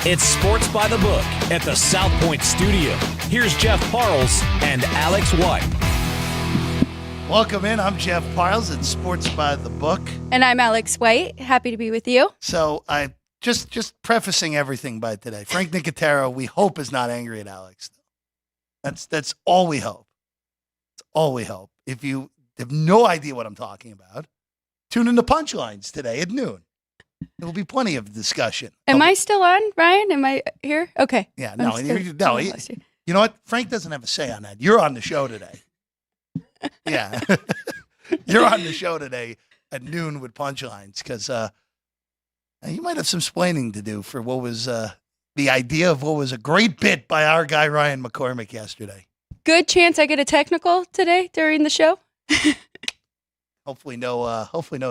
It's Sports by the Book at the South Point Studio. Here's Jeff Parles and Alex White. Welcome in. I'm Jeff Parles at Sports by the Book. And I'm Alex White. Happy to be with you. So I just prefacing everything by today. Frank Nicotero, we hope, is not angry at Alex. That's all we hope. That's all we hope. If you have no idea what I'm talking about, tune in to Punchlines today at noon. There will be plenty of discussion. Am I still on, Ryan? Am I here? Okay. Yeah, no. You know what? Frank doesn't have a say on that. You're on the show today. Yeah. You're on the show today at noon with Punchlines because you might have some splaining to do for what was the idea of what was a great bit by our guy Ryan McCormick yesterday. Good chance I get a technical today during the show. Hopefully no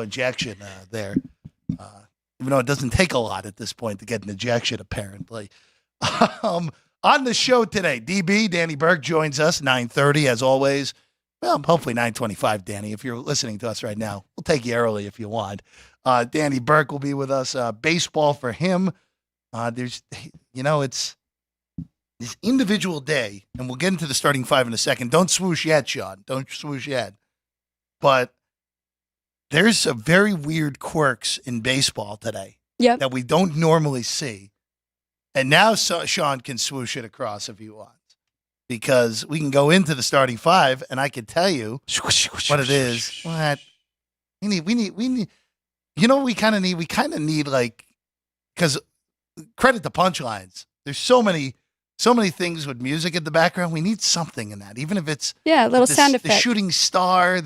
ejection there. Even though it doesn't take a lot at this point to get an ejection, apparently. On the show today, DB, Danny Burke, joins us, 9:30 as always. Well, hopefully 9:25, Danny. If you're listening to us right now, we'll take you early if you want. Danny Burke will be with us. Baseball for him. It's this individual day, and we'll get into the starting five in a second. Don't swoosh yet, Sean. Don't swoosh yet. But there's some very weird quirks in baseball today that we don't normally see. And now Sean can swoosh it across if he wants. Because we can go into the starting five, and I can tell you what it is. What? We need, you know what we kind of need? We kind of need, like, because credit to Punchlines. There's so many things with music in the background. We need something in that, even if it's a little sound effect. The shooting star,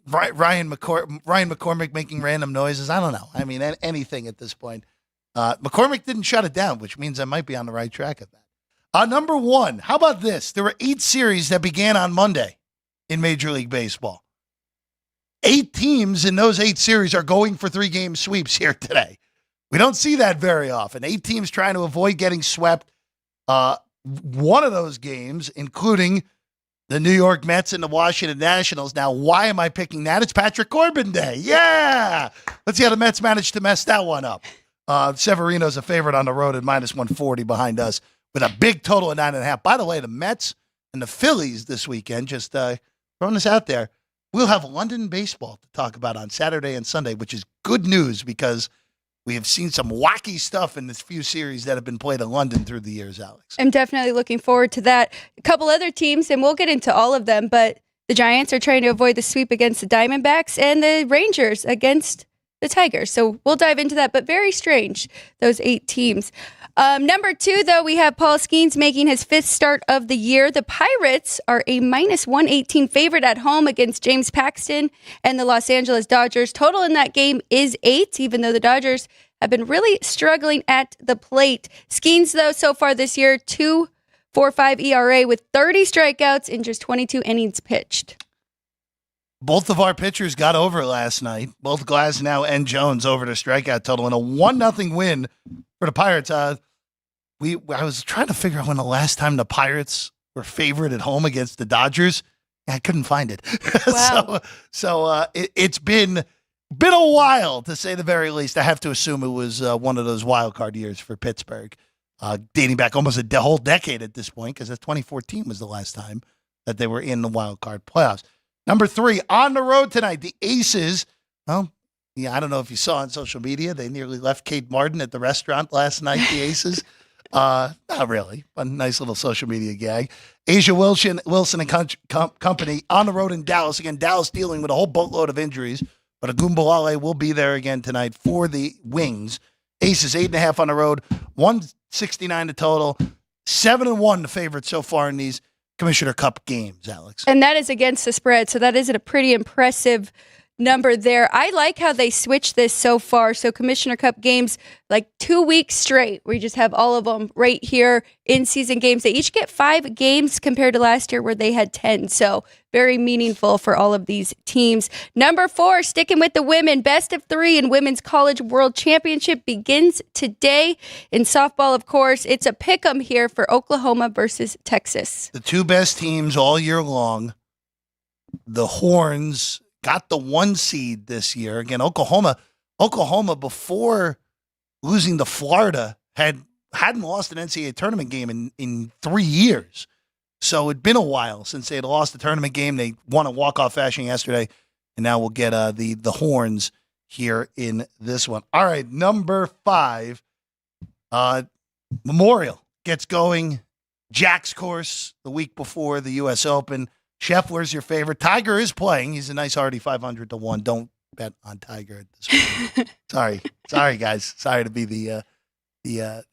Ryan McCormick making random noises. I don't know. I mean, anything at this point. McCormick didn't shut it down, which means I might be on the right track of that. Number one, how about this? There were 8 series that began on Monday in Major League Baseball. 8 teams in those 8 series are going for 3-game sweeps here today. We don't see that very often. 8 teams trying to avoid getting swept. One of those games, including the New York Mets and the Washington Nationals. Now, why am I picking that? It's Patrick Corbin Day. Yeah! Let's see how the Mets managed to mess that one up. Severino's a favorite on the road at -140 behind us with a big total of 9.5. By the way, the Mets and the Phillies this weekend, just throwing this out there, we'll have London baseball to talk about on Saturday and Sunday, which is good news because we have seen some wacky stuff in this few series that have been played in London through the years, Alex. I'm definitely looking forward to that. A couple other teams, and we'll get into all of them, but the Giants are trying to avoid the sweep against the Diamondbacks and the Rangers against the Tigers. So we'll dive into that, but very strange, those 8 teams. Number 2, though, we have Paul Skeens making his 5th start of the year. The Pirates are a -118 favorite at home against James Paxton and the Los Angeles Dodgers. Total in that game is 8, even though the Dodgers have been really struggling at the plate. Skeens, though, so far this year, 2.45 ERA with 30 strikeouts in just 22 innings pitched. Both of our pitchers got over last night. Both Glasnow and Jones over the strikeout total in a 1-0 win for the Pirates. I was trying to figure out when the last time the Pirates were favored at home against the Dodgers. I couldn't find it. Wow. It's been a while, to say the very least. I have to assume it was one of those wild card years for Pittsburgh, dating back almost a whole decade at this point, because 2014 was the last time that they were in the wild card playoffs. Number 3, on the road tonight, the Aces. Well, yeah, I don't know if you saw on social media, they nearly left Kate Martin at the restaurant last night, the Aces. Not really. A nice little social media gag. Asia Wilson and company on the road in Dallas. Again, Dallas dealing with a whole boatload of injuries, but Agunbalale will be there again tonight for the Wings. Aces 8.5 on the road, 169 the total, 7-1 the favorite so far in these Commissioner Cup games, Alex. And that is against the spread, so that is a pretty impressive number there. I like how they switched this so far. So Commissioner Cup games, like 2 weeks straight, we just have all of them right here in season games. They each get 5 games compared to last year where they had 10. So very meaningful for all of these teams. Number 4, sticking with the women, best of 3 in Women's College World Championship begins today. In softball, of course, it's a pick'em here for Oklahoma versus Texas. The 2 best teams all year long. The Horns got the 1 seed this year. Again, Oklahoma before losing to Florida hadn't lost an NCAA tournament game in 3 years. So it'd been a while since they had lost a tournament game. They won a walk-off fashion yesterday, and now we'll get the horns here in this one. All right, number 5, Memorial gets going. Jack's course the week before the U.S. Open. Scheffler's your favorite. Tiger is playing. He's a nice hearty 500 to 1. Don't bet on Tiger at this point. Sorry, guys. Sorry to be the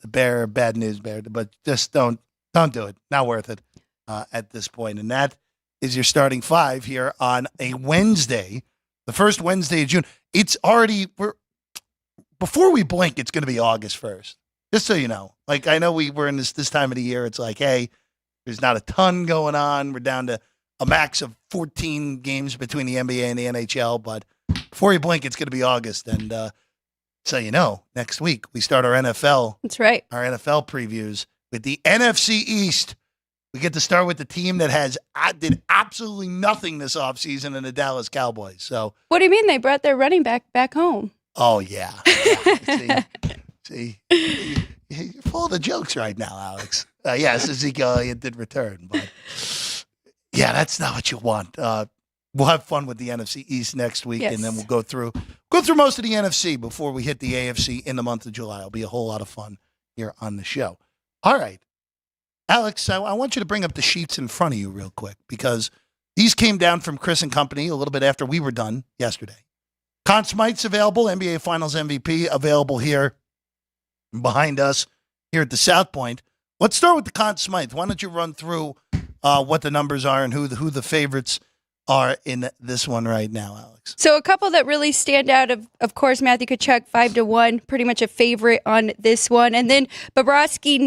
bearer of bad news bear, but just don't do it. Not worth it at this point. And that is your starting 5 here on a Wednesday, the first Wednesday of June. It's already before we blink. It's going to be August 1st. Just so you know, like I know we're in this time of the year. It's like, hey, there's not a ton going on. We're down to a max of 14 games between the NBA and the NHL. But before you blink, it's going to be August. And so you know, next week we start our NFL. That's right. Our NFL previews with the NFC East. We get to start with the team that did absolutely nothing this offseason in the Dallas Cowboys. So what do you mean they brought their running back home? Oh yeah. See, you're full of the jokes right now, Alex. Yes, Ezekiel Elliott did return, but yeah, that's not what you want. We'll have fun with the NFC East next week, and then we'll go through most of the NFC before we hit the AFC in the month of July. It'll be a whole lot of fun here on the show. All right, Alex, I want you to bring up the sheets in front of you real quick because these came down from Chris and Company a little bit after we were done yesterday. Conn Smythe's available, NBA Finals MVP available here behind us here at the South Point. Let's start with the Conn Smythe. Why don't you run through what the numbers are and who the favorites are in this one right now, Alex? So a couple that really stand out, of course, Matthew Tkachuk 5-1, pretty much a favorite on this one. And then Bobrovsky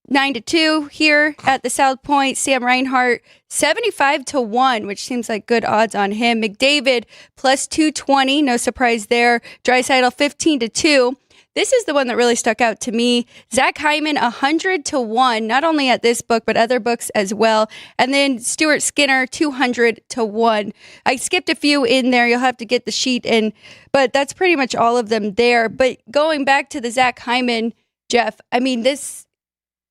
9-2 here at the South Point. Sam Reinhart 75-1, which seems like good odds on him. McDavid plus 220, no surprise there. Draisaitl 15-2. This is the one that really stuck out to me. Zach Hyman, 100-1, not only at this book, but other books as well. And then Stuart Skinner, 200-1. I skipped a few in there. You'll have to get the sheet in, but that's pretty much all of them there. But going back to the Zach Hyman, Jeff, I mean, this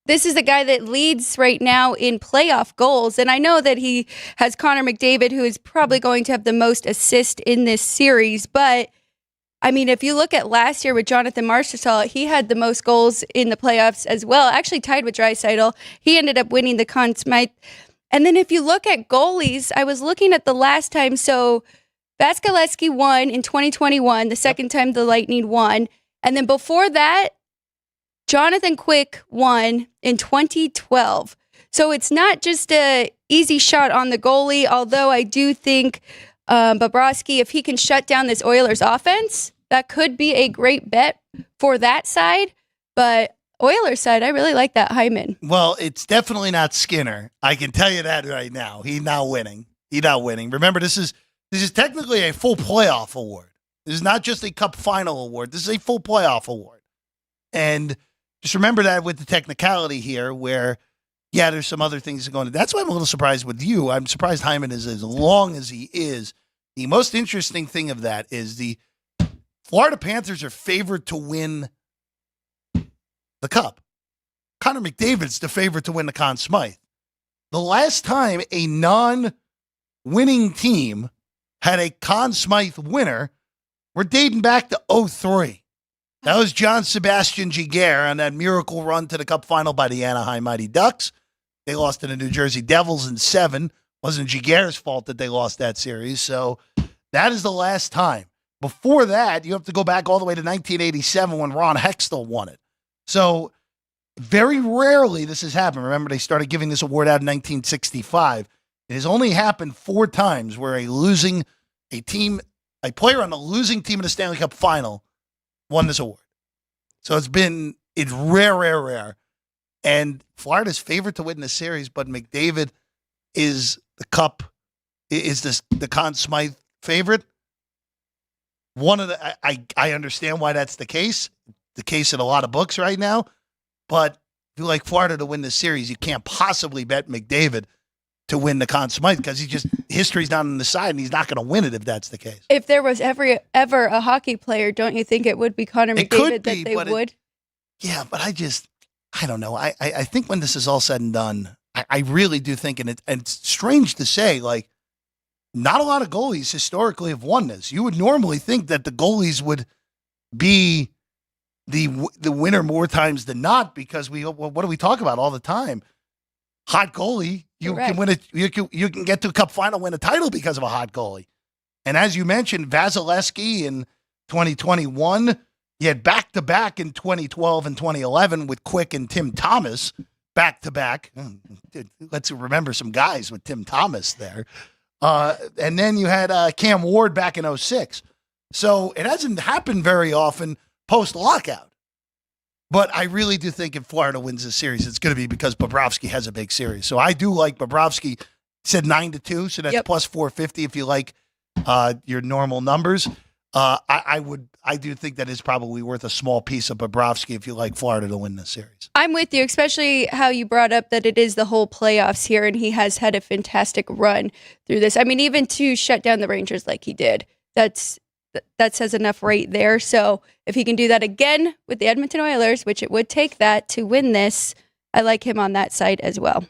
is the guy that leads right now in playoff goals. And I know that he has Connor McDavid, who is probably going to have the most assists in this series, but I mean, if you look at last year with Jonathan Marchessault, he had the most goals in the playoffs as well, actually tied with Draisaitl. He ended up winning the Conn Smythe. And then if you look at goalies, I was looking at the last time. So Vasilevskiy won in 2021, the second time the Lightning won. And then before that, Jonathan Quick won in 2012. So it's not just an easy shot on the goalie, although I do think Bobrovsky, if he can shut down this Oilers offense, that could be a great bet for that side. But Oilers side, I really like that Hyman. Well, it's definitely not Skinner. I can tell you that right now. He's not winning. Remember, this is technically a full playoff award. This is not just a cup final award. This is a full playoff award. And just remember that with the technicality here where, yeah, there's some other things going on. That's why I'm a little surprised with you. I'm surprised Hyman is as long as he is. The most interesting thing of that is the Florida Panthers are favored to win the Cup. Connor McDavid's the favorite to win the Conn Smythe. The last time a non-winning team had a Conn Smythe winner, we're dating back to 2003. That was John Sebastian Giguère on that miracle run to the Cup final by the Anaheim Mighty Ducks. They lost to the New Jersey Devils in 7. Wasn't Giguère's fault that they lost that series. So that is the last time. Before that, you have to go back all the way to 1987 when Ron Hextall won it. So very rarely this has happened. Remember, they started giving this award out in 1965. It has only happened 4 times where a player on the losing team in the Stanley Cup final won this award. So it's rare. And Florida's favorite to win this series, but McDavid is the Conn Smythe favorite. I understand why that's the case in a lot of books right now, but if you like Florida to win this series, you can't possibly bet McDavid to win the Conn Smythe because history's not on the side and he's not going to win it if that's the case. If there was ever a hockey player, don't you think it would be Connor McDavid that they would? Yeah, but I don't know. I think when this is all said and done, I really do think, and it's strange to say, like, not a lot of goalies historically have won this. You would normally think that the goalies would be the winner more times than not, because what do we talk about all the time? Hot goalie, you Correct. can win it. You can get to a cup final, win a title because of a hot goalie. And as you mentioned, Vasilevsky in 2021, you had back-to-back in 2012 and 2011 with Quick and Tim Thomas, back-to-back. Let's remember some guys with Tim Thomas there. And then you had Cam Ward back in 2006. So it hasn't happened very often post-lockout. But I really do think if Florida wins this series, it's going to be because Bobrovsky has a big series. So I do like Bobrovsky. Said 9-2, so that's plus 450 if you like your normal numbers. I do think that is probably worth a small piece of Bobrovsky if you like Florida to win this series. I'm with you, especially how you brought up that it is the whole playoffs here, and he has had a fantastic run through this. I mean, even to shut down the Rangers like he did, that says enough right there. So if he can do that again with the Edmonton Oilers, which it would take that to win this, I like him on that side as well.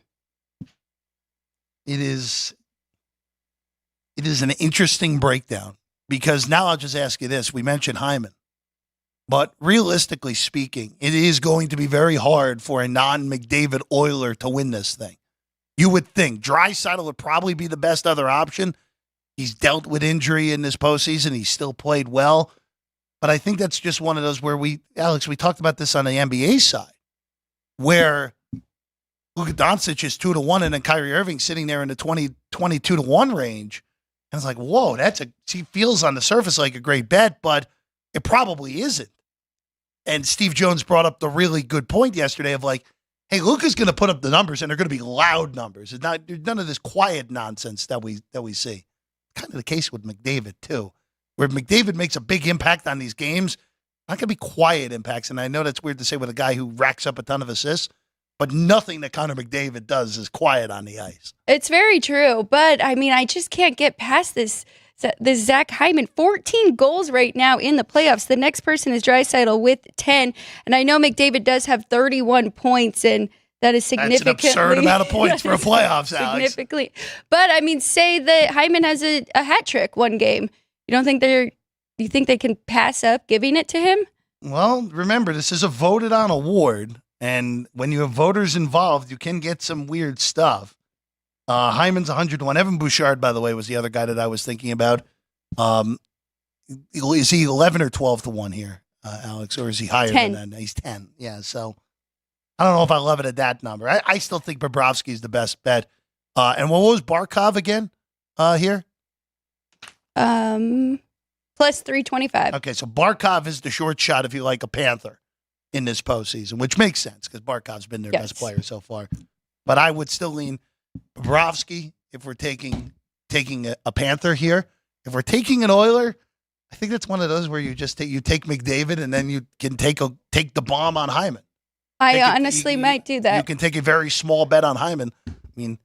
It is an interesting breakdown, because now I'll just ask you this. We mentioned Hyman, but realistically speaking, it is going to be very hard for a non-McDavid Oiler to win this thing. You would think Draisaitl would probably be the best other option. He's dealt with injury in this postseason. He's still played well. But I think that's just one of those where Alex, we talked about this on the NBA side, where Luka Doncic is 2-1, and then Kyrie Irving sitting there in the 22-1 range. And it's like, whoa, he feels on the surface like a great bet, but it probably isn't. And Steve Jones brought up the really good point yesterday of like, hey, Luka's going to put up the numbers, and they're going to be loud numbers. It's not none of this quiet nonsense that we see. Kind of the case with McDavid too, where McDavid makes a big impact on these games. Not going to be quiet impacts, and I know that's weird to say with a guy who racks up a ton of assists, but nothing that Connor McDavid does is quiet on the ice. It's very true, but I mean, I just can't get past this Zach Hyman. 14 goals right now in the playoffs. The next person is Draisaitl with 10, and I know McDavid does have 31 points, and that is significantly. That's an absurd amount of points for a playoffs, Alex. Significantly. But I mean, say that Hyman has a hat trick one game. You don't think you think they can pass up giving it to him? Well, remember, this is a voted on award, and when you have voters involved, you can get some weird stuff. Hyman's 101. Evan Bouchard, by the way, was the other guy that I was thinking about. Is he 11 or 12-1 here, Alex, or is he higher 10. than that? He's 10. Yeah, so I don't know if I love it at that number. I still think Bobrovsky is the best bet. And what was Barkov again here? Plus 325. Okay, so Barkov is the short shot if you like a Panther in this postseason, which makes sense because Barkov's been their best player so far. But I would still lean Bobrovsky if we're taking a Panther here. If we're taking an Oiler, I think that's one of those where you just take McDavid and then you can take the bomb on Hyman. I honestly might do that. You can take a very small bet on Hyman. I mean,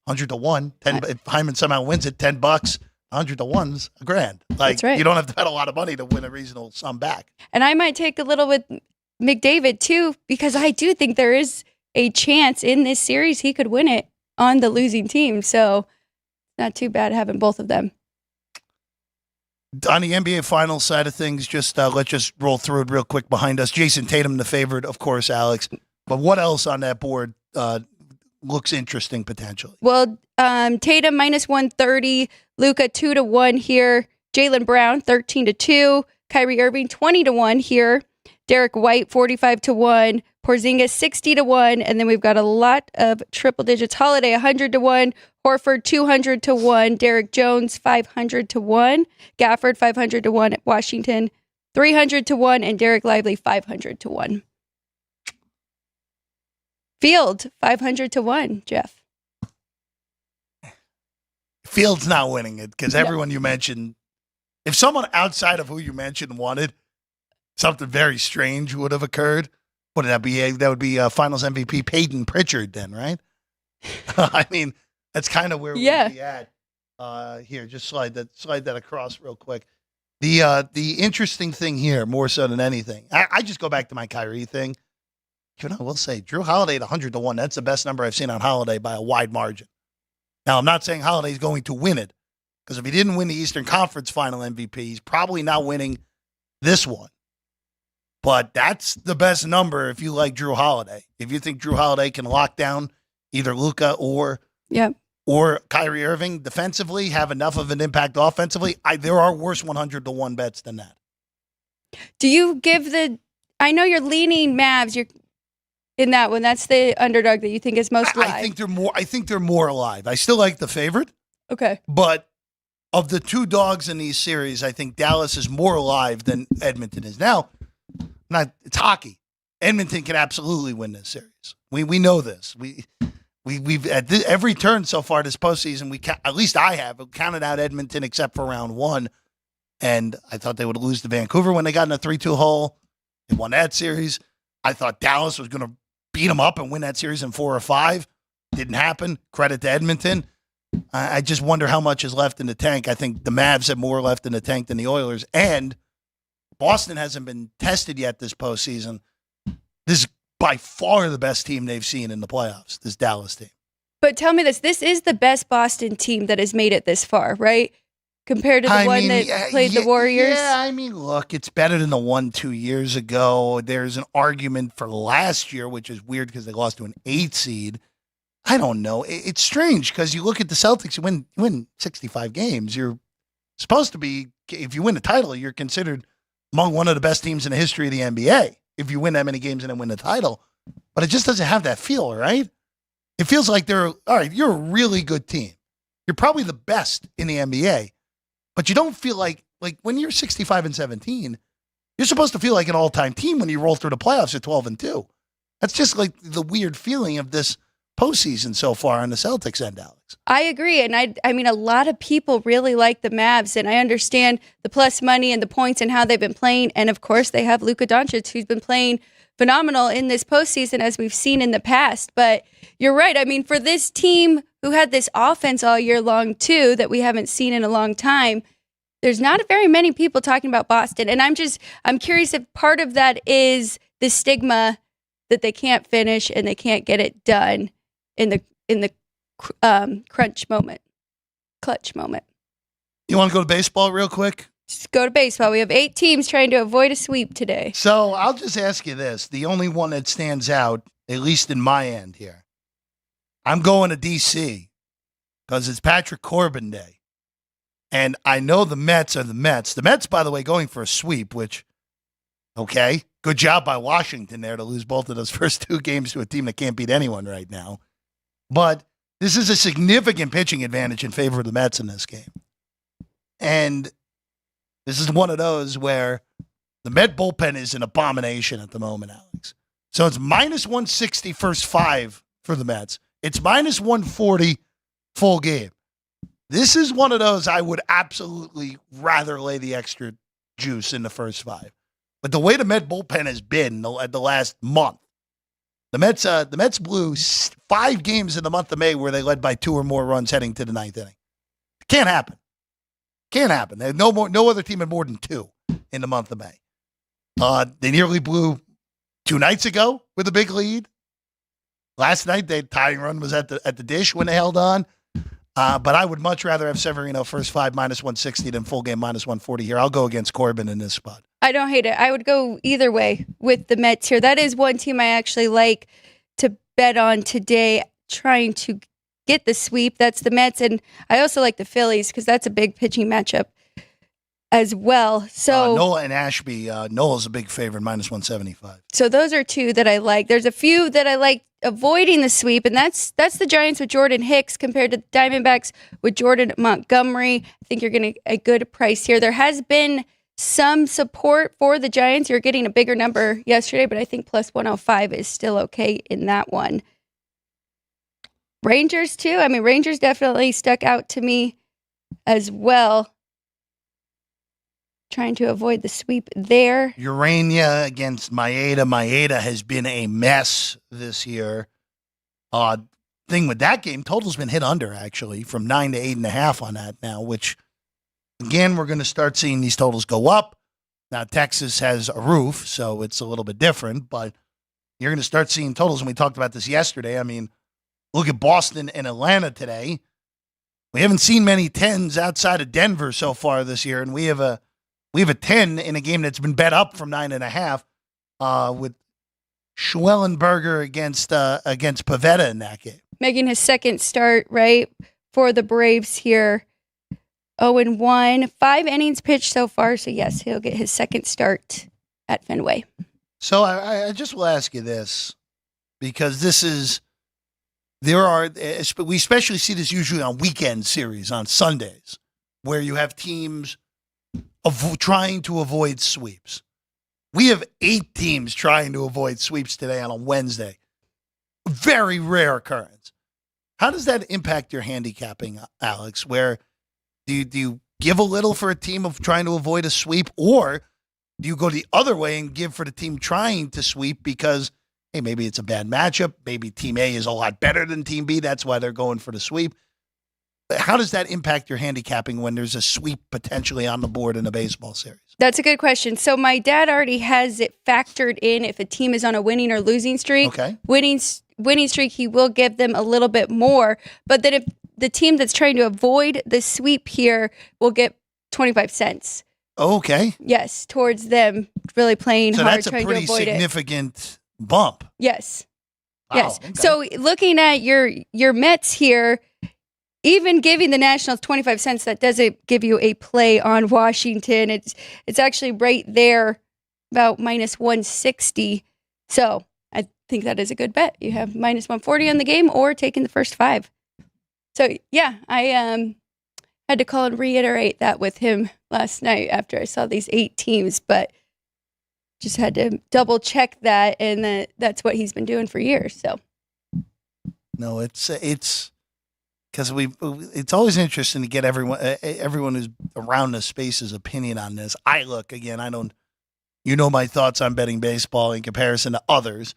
100-1. If Hyman somehow wins it, $10, 100-1's $1,000. Like, that's right. You don't have to bet a lot of money to win a reasonable sum back. And I might take a little with McDavid too, because I do think there is a chance in this series he could win it on the losing team. So not too bad having both of them. On the NBA Finals side of things, let's just roll through it real quick behind us. Jason Tatum, the favorite, of course, Alex. But what else on that board looks interesting potentially? Well, Tatum minus 130, Luka 2-1 here, Jaylen Brown 13-2, Kyrie Irving 20-1 here, Derek White 45-1, Porzingis 60-1, and then we've got a lot of triple digits. Holiday 100-1, Horford 200-1, Derek Jones 500-1, Gafford 500-1 at Washington, 300-1, and Derek Lively 500-1. Field 500-1, Jeff. Field's not winning it because everyone you mentioned, if someone outside of who you mentioned wanted, something very strange would have occurred. What would that be? That would be Finals MVP Peyton Pritchard then, right? I mean, that's kind of where we'd be at. Here, just slide that across real quick. The interesting thing here, more so than anything, I just go back to my Kyrie thing. we'll say Drew Holiday at 100-1. That's the best number I've seen on Holiday by a wide margin. Now, I'm not saying Holiday's going to win it, because if he didn't win the Eastern Conference Final MVP, he's probably not winning this one. But that's the best number if you like Drew Holiday. If you think Drew Holiday can lock down either Luka or Kyrie Irving defensively, have enough of an impact offensively, there are worse 100-1 bets than that. Do you give I know you're leaning Mavs. You're in that one. That's the underdog that you think is most live. I think they're more alive. I still like the favorite. Okay. But of the two dogs in these series, I think Dallas is more alive than Edmonton is. Now, it's hockey. Edmonton can absolutely win this series. We know this. We've at every turn so far this postseason, at least I have counted out Edmonton except for round one, and I thought they would lose to Vancouver when they got in a 3-2 hole. They won that series. I thought Dallas was going to beat them up and win that series in 4 or 5. Didn't happen. Credit to Edmonton. I just wonder how much is left in the tank. I think the Mavs have more left in the tank than the Oilers, and Boston hasn't been tested yet this postseason. This is by far the best team they've seen in the playoffs, this Dallas team. But tell me this. This is the best Boston team that has made it this far, right? Compared to the one that played the Warriors? Yeah, I mean, look, it's better than the one 2 years ago. There's an argument for last year, which is weird because they lost to an 8 seed. I don't know. It's strange because you look at the Celtics, you win 65 games. You're supposed to be, if you win the title, you're considered among one of the best teams in the history of the NBA. If you win that many games and then win the title. But it just doesn't have that feel, right? It feels like all right, you're a really good team. You're probably the best in the NBA. But you don't feel like when you're 65-17, you're supposed to feel like an all-time team when you roll through the playoffs at 12-2. That's just like the weird feeling of this postseason so far on the Celtics end, Alex. I agree. And I mean, a lot of people really like the Mavs, and I understand the plus money and the points and how they've been playing. And of course, they have Luka Doncic, who's been playing phenomenal in this postseason, as we've seen in the past. But you're right. I mean, for this team who had this offense all year long, too, that we haven't seen in a long time, there's not very many people talking about Boston. And I'm curious if part of that is the stigma that they can't finish and they can't get it done in the clutch moment. You want to go to baseball real quick? Just go to baseball. We have 8 teams trying to avoid a sweep today. So I'll just ask you this. The only one that stands out, at least in my end here, I'm going to D.C. because it's Patrick Corbin Day. And I know the Mets are the Mets. The Mets, by the way, going for a sweep, which, okay, good job by Washington there to lose both of those first 2 games to a team that can't beat anyone right now. But this is a significant pitching advantage in favor of the Mets in this game. And this is one of those where the Met bullpen is an abomination at the moment, Alex. So it's minus 160 first 5 for the Mets. It's minus 140 full game. This is one of those I would absolutely rather lay the extra juice in the first 5. But the way the Met bullpen has been the last month, the Mets blew 5 games in the month of May where they led by 2 or more runs heading to the 9th inning. It can't happen. Can't happen. No other team had more than 2 in the month of May. They nearly blew 2 nights ago with a big lead. Last night, the tying run was at the dish when they held on. But I would much rather have Severino first 5 minus 160 than full game minus 140 here. I'll go against Corbin in this spot. I don't hate it. I would go either way with the Mets here. That is one team I actually like to bet on today, trying to get the sweep. That's the Mets. And I also like the Phillies because that's a big pitching matchup as well. So Nola and Ashby, Nola's a big favorite, minus 175. So those are 2 that I like. There's a few that I like avoiding the sweep, and that's the Giants with Jordan Hicks compared to the Diamondbacks with Jordan Montgomery. I think you're getting a good price here. There has been some support for the Giants. You're getting a bigger number yesterday, but I think plus 105 is still okay in that one. Rangers, too. I mean, Rangers definitely stuck out to me as well. Trying to avoid the sweep there. Urania against Maeda. Maeda has been a mess this year. Thing with that game, total's been hit under, actually, from 9 to 8.5 on that now, which, again, we're going to start seeing these totals go up. Now, Texas has a roof, so it's a little bit different, but you're going to start seeing totals. And we talked about this yesterday. I mean, look at Boston and Atlanta today. We haven't seen many 10s outside of Denver so far this year, and we have a 10 in a game that's been bet up from 9.5 with Schwellenberger against Pavetta in that game. Making his second start, right, for the Braves here. 0-1, 5 innings pitched so far. So, yes, he'll get his second start at Fenway. So I just will ask you this, because we especially see this usually on weekend series on Sundays, where you have teams trying to avoid sweeps. We have 8 teams trying to avoid sweeps today on a Wednesday. Very rare occurrence. How does that impact your handicapping, Alex? Where do you give a little for a team of trying to avoid a sweep, or do you go the other way and give for the team trying to sweep because, hey, maybe it's a bad matchup, maybe Team A is a lot better than Team B, that's why they're going for the sweep? How does that impact your handicapping when there's a sweep potentially on the board in a baseball series? That's a good question. So my dad already has it factored in if a team is on a winning or losing streak. Okay. Winning streak, he will give them a little bit more. But then if the team that's trying to avoid the sweep here will get 25 cents. Okay. Yes, towards them really playing So hard, that's a trying to pretty avoid it. significant bump. Yes. Wow, Yes. okay. So looking at your Mets here, even giving the Nationals 25 cents, that doesn't give you a play on Washington. It's actually right there, about minus 160. So I think that is a good bet. You have minus 140 on the game or taking the first 5. So yeah, I had to call and reiterate that with him last night after I saw these 8 teams, but just had to double check that, and that's what he's been doing for years. So No, it's because it's always interesting to get everyone who's around the space's opinion on this. I don't, my thoughts on betting baseball in comparison to others.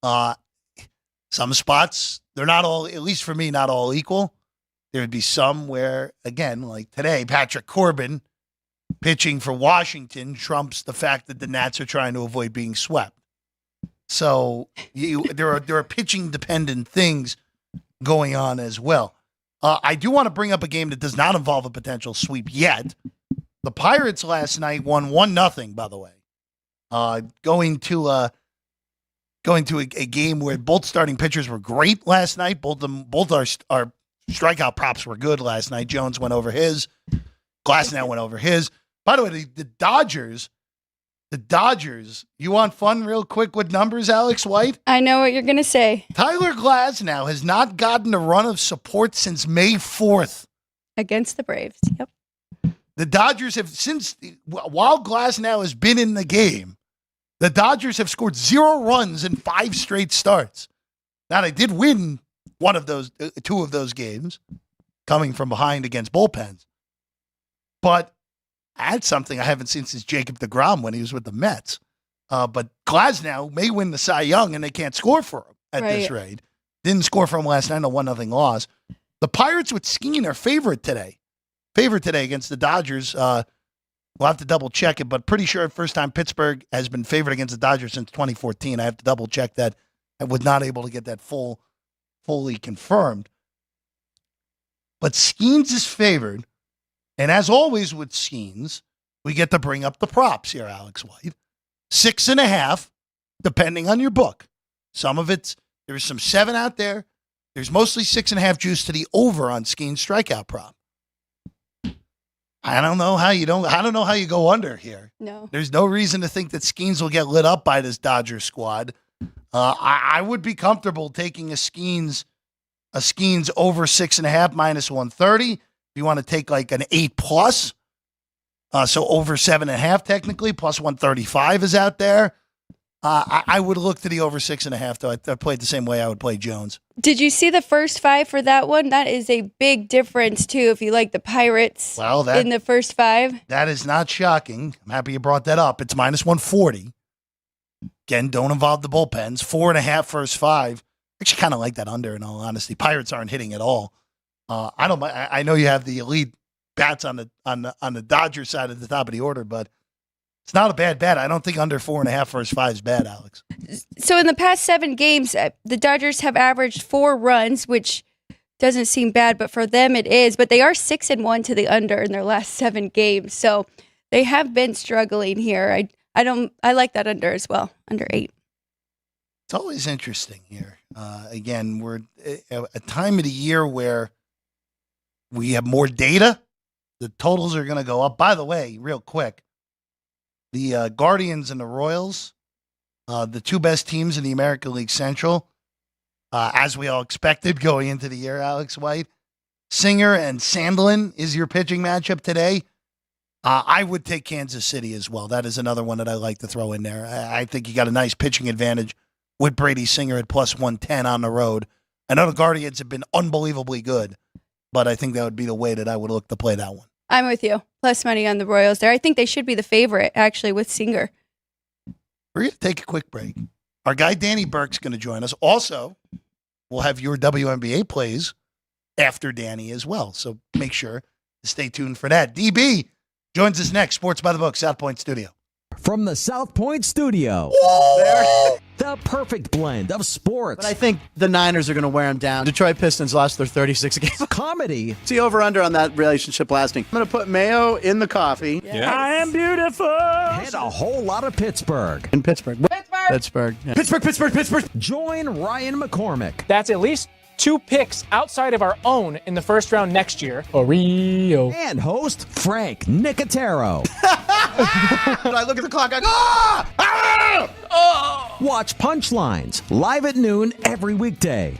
Some spots, they're not all, at least for me, not all equal. There would be some where, again, like today, Patrick Corbin pitching for Washington trumps the fact that the Nats are trying to avoid being swept. So there are pitching dependent things going on as well. I do want to bring up a game that does not involve a potential sweep yet. The Pirates last night won 1-0, by the way. Going to a game where both starting pitchers were great last night. Both our strikeout props were good last night. Jones went over his. Glasnow went over his. By the way, the Dodgers, you want fun real quick with numbers, Alex White? I know what you're going to say. Tyler Glasnow has not gotten a run of support since May 4th. Against the Braves. Yep. The Dodgers have, while Glasnow has been in the game, the Dodgers have scored 0 runs in 5 straight starts. Now, they did win 2 of those games, coming from behind against bullpens. But that's something I haven't seen since Jacob deGrom when he was with the Mets. But Glasnow may win the Cy Young, and they can't score for him at this rate. Didn't score for him last night, a 1-0 loss. The Pirates with Skeen are favorite today against the Dodgers. We'll have to double check it, but pretty sure first time Pittsburgh has been favored against the Dodgers since 2014. I have to double check that. I was not able to get that fully confirmed. But Skeens is favored. And as always with Skeens, we get to bring up the props here, Alex White. 6.5, depending on your book. Some of there's some 7 out there. There's mostly 6.5 juice to the over on Skeens strikeout prop. I don't know how you go under here. No. There's no reason to think that Skeens will get lit up by this Dodger squad. I would be comfortable taking a Skeens over 6.5 minus 130. If you want to take like an 8+, so over 7.5 technically, plus 135 is out there. I would look to the over 6.5 though. I played the same way I would play Jones. Did you see the first 5 for that one? That is a big difference too. If you like the Pirates in the first 5, that is not shocking. I'm happy you brought that up. It's minus 140. Again, don't involve the bullpens. 4.5 first 5. Actually, kind of like that under. In all honesty, Pirates aren't hitting at all. I know you have the elite bats on the Dodger side at the top of the order, but It's not a bad bet. I don't think under 4.5 versus 5 is bad, Alex. So in the past 7 games, the Dodgers have averaged 4 runs, which doesn't seem bad, but for them it is. But they are 6-1 to the under in their last 7 games, so they have been struggling here. I like that under as well, under 8. It's always interesting here. Again, we're at a time of the year where we have more data. The totals are going to go up. By the way, real quick, the Guardians and the Royals, the 2 best teams in the American League Central, as we all expected going into the year, Alex White. Singer and Sandlin is your pitching matchup today. I would take Kansas City as well. That is another one that I like to throw in there. I think you got a nice pitching advantage with Brady Singer at plus 110 on the road. I know the Guardians have been unbelievably good, but I think that would be the way that I would look to play that one. I'm with you. Plus money on the Royals there. I think they should be the favorite, actually, with Singer. We're going to take a quick break. Our guy Danny Burke's going to join us. Also, we'll have your WNBA plays after Danny as well. So make sure to stay tuned for that. DB joins us next. Sports by the Book, South Point Studio. From the South Point Studio, the perfect blend of sports, But I think the Niners are going to wear them down. Detroit Pistons lost their 36 games. comedy, See over-under on that relationship lasting. I'm going to put mayo in the coffee I am beautiful, and a whole lot of Pittsburgh. in Pittsburgh. Pittsburgh. Yeah. Pittsburgh. Join Ryan McCormick, That's at least 2 picks outside of our own in the first round next year. Oreo. and host Frank Nicotero. I look at the clock, I go, Watch Punchlines live at noon every weekday.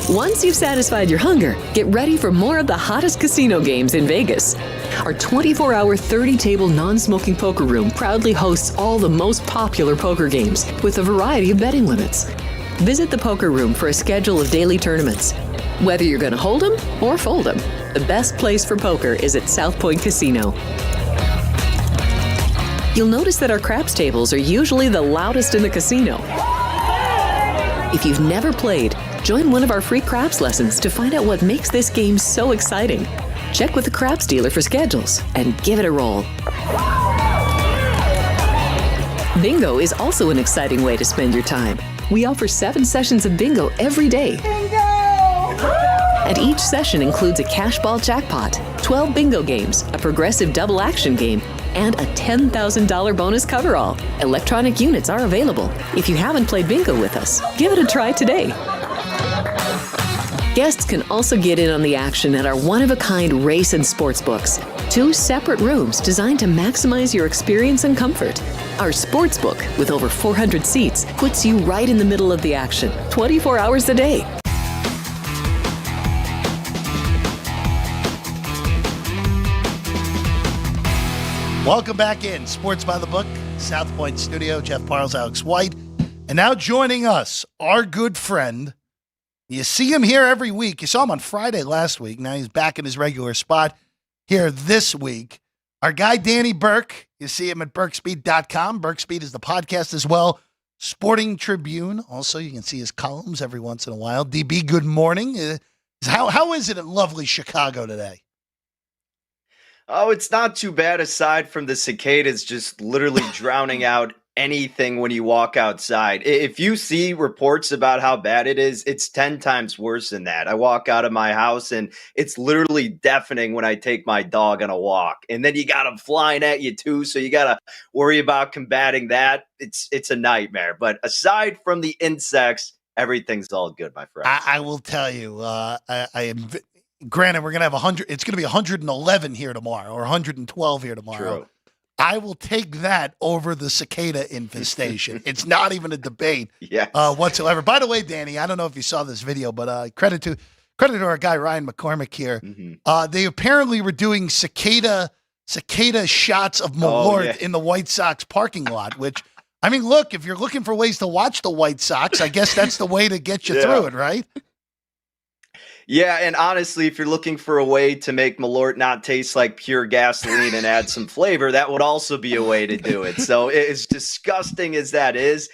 Once you've satisfied your hunger, get ready for more of the hottest casino games in Vegas. Our 24-hour, 30-table non-smoking poker room proudly hosts all the most popular poker games with a variety of betting limits. Visit the poker room for a schedule of daily tournaments. Whether you're going to hold 'em or fold 'em, the best place for poker is at South Point Casino. You'll notice that our craps tables are usually the loudest in the casino. If you've never played, join one of our free craps lessons to find out what makes this game so exciting. Check with the craps dealer for schedules and give it a roll. Bingo is also an exciting way to spend your time. We offer 7 sessions of bingo every day. And each session includes a cash ball jackpot, 12 bingo games, a progressive double action game, and a $10,000 bonus coverall. Electronic units are available. If you haven't played bingo with us, give it a try today. Guests can also get in on the action at our one-of-a-kind race and sports books. 2 separate rooms designed to maximize your experience and comfort. Our sports book, with over 400 seats, puts you right in the middle of the action, 24 hours a day. Welcome back in. Sports by the Book, South Point Studio. Jeff Parles, Alex White. And now joining us, our good friend. You see him here every week. You saw him on Friday last week. Now he's back in his regular spot here this week. Our guy, Danny Burke. You see him at Burkspeed.com. Burkspeed is the podcast as well. Sporting Tribune. Also, you can see his columns every once in a while. DB, good morning. How is it in lovely Chicago today? Oh, it's not too bad aside from the cicadas just literally drowning out anything when you walk outside. If you see reports about how bad it is, it's 10 times worse than that. I walk out of my house and it's literally deafening when I take my dog on a walk. And then you got them flying at you too, so you got to worry about combating that. It's a nightmare. But aside from the insects, everything's all good, my friend. I will tell you, I am. Granted, we're going to have 100. It's going to be 111 here tomorrow or 112 here tomorrow. True. I will take that over the cicada infestation. It's not even a debate whatsoever. By the way, Danny, I don't know if you saw this video, but credit to our guy Ryan McCormick here. Mm-hmm. They apparently were doing cicada shots of Malort in the White Sox parking lot. Which, I mean, look, if you're looking for ways to watch the White Sox, I guess that's the way to get you through it, right? Yeah, and honestly, if you're looking for a way to make Malort not taste like pure gasoline and add some flavor, that would also be a way to do it. So as disgusting as that is,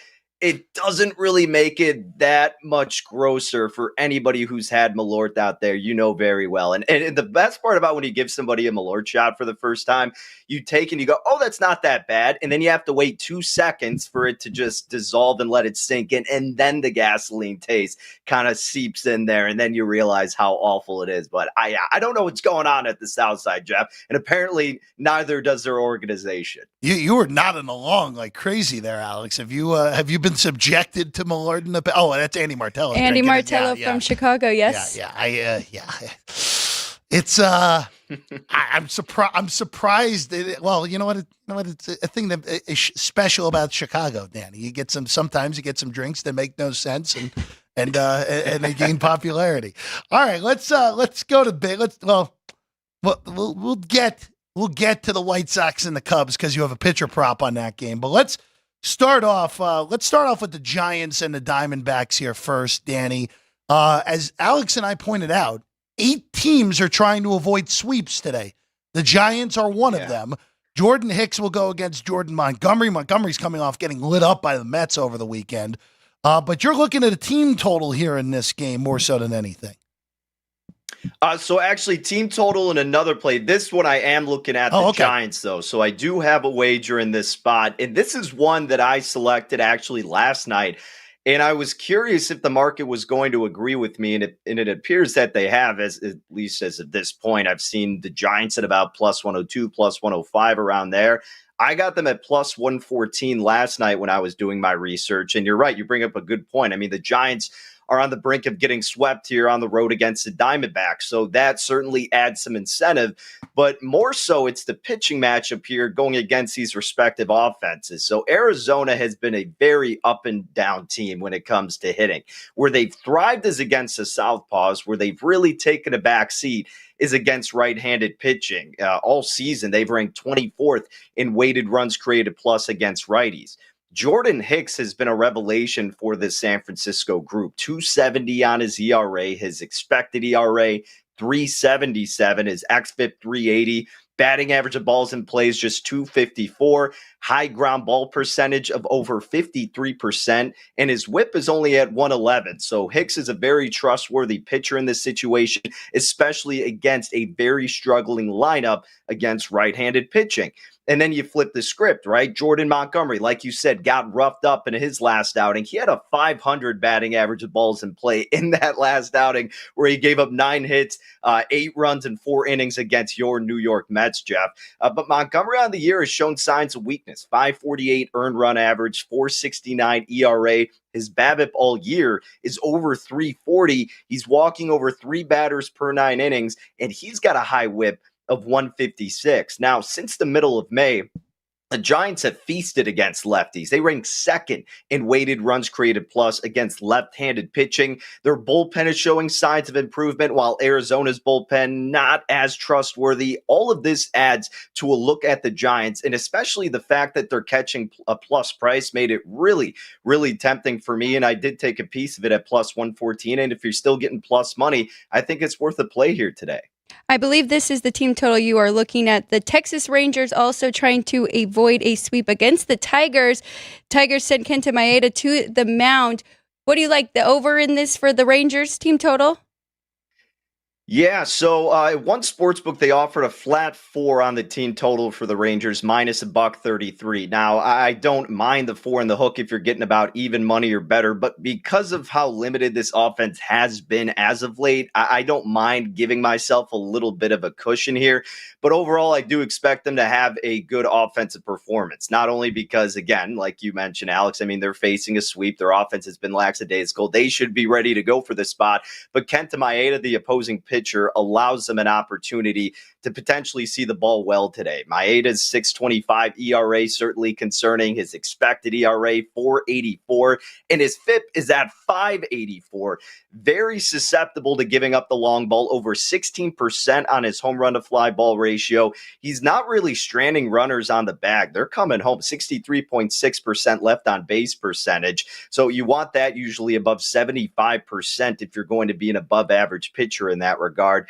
it doesn't really make it that much grosser for anybody who's had Malort out there, very well. And the best part about when you give somebody a Malort shot for the first time, you take and you go, oh, that's not that bad. And then you have to wait 2 seconds for it to just dissolve and let it sink in. And then the gasoline taste kind of seeps in there. And then you realize how awful it is. But I don't know what's going on at the South Side, Jeff. And apparently neither does their organization. You were nodding along like crazy there, Alex. Have you been subjected to Malort in the past? Oh, that's Andy Martello. Andy Martello from Chicago, yes. Yeah. It's I'm surprised. Well, you know what? It's a thing that is special about Chicago, Danny. You get sometimes you get some drinks that make no sense and they gain popularity. All right, let's go to big. We'll get to the White Sox and the Cubs because you have a pitcher prop on that game. But let's start off with the Giants and the Diamondbacks here first, Danny. As Alex and I pointed out, 8 teams are trying to avoid sweeps today. The Giants are one of them. Jordan Hicks will go against Jordan Montgomery. Montgomery's coming off getting lit up by the Mets over the weekend. But you're looking at a team total here in this game more so than anything. So actually, team total in another play. This one I am looking at the Giants, though. So I do have a wager in this spot. And this is one that I selected actually last night. And I was curious if the market was going to agree with me. And it appears that they have, at least as of this point. I've seen the Giants at about plus 102, plus 105 around there. I got them at plus 114 last night when I was doing my research. And you're right. You bring up a good point. I mean, the Giants are on the brink of getting swept here on the road against the Diamondbacks. So that certainly adds some incentive. But more so, it's the pitching matchup here going against these respective offenses. So Arizona has been a very up and down team when it comes to hitting. Where they've thrived is against the Southpaws. Where they've really taken a back seat is against right-handed pitching. All season, they've ranked 24th in weighted runs created plus against righties. Jordan Hicks has been a revelation for this San Francisco group. 270 on his ERA, his expected ERA, 377, his xFIP 380, batting average of balls in plays just 254, high ground ball percentage of over 53%, and his whip is only at 111. So Hicks is a very trustworthy pitcher in this situation, especially against a very struggling lineup against right-handed pitching. And then you flip the script, right? Jordan Montgomery, like you said, got roughed up in his last outing. He had a 500 batting average of balls in play in that last outing where he gave up 9 hits, 8 runs in 4 innings against your New York Mets, Jeff. But Montgomery on the year has shown signs of weakness. 548 earned run average, 469 ERA. His BABIP all year is over 340. He's walking over 3 batters per 9 innings, and he's got a high whip of 156. Now, since the middle of May, the Giants have feasted against lefties. They rank second in weighted runs created plus against left-handed pitching. Their bullpen is showing signs of improvement, while Arizona's bullpen not as trustworthy. All of this adds to a look at the Giants, and especially the fact that they're catching a plus price made it really, really tempting for me, and I did take a piece of it at plus 114, and if you're still getting plus money, I think it's worth a play here today. I believe this is the team total you are looking at. The Texas Rangers also trying to avoid a sweep against the Tigers. Tigers sent Kenta Maeda to the mound. What do you like, the over in this for the Rangers team total? Yeah, so at one sportsbook, they offered a flat 4 on the team total for the Rangers, minus $1.33. Now, I don't mind the 4 in the hook if you're getting about even money or better, but because of how limited this offense has been as of late, I don't mind giving myself a little bit of a cushion here. But overall, I do expect them to have a good offensive performance, not only because, again, like you mentioned, Alex, I mean, they're facing a sweep. Their offense has been lackadaisical. They should be ready to go for the spot. But Kenta Maeda, the opposing pitcher, allows them an opportunity to potentially see the ball well today. Maeda's 6.25 ERA certainly concerning. His expected ERA 4.84, and his FIP is at 5.84. Very susceptible to giving up the long ball, over 16% on his home run to fly ball ratio. He's not really stranding runners on the bag. They're coming home, 63.6% left on base percentage. So you want that usually above 75% if you're going to be an above average pitcher in that regard.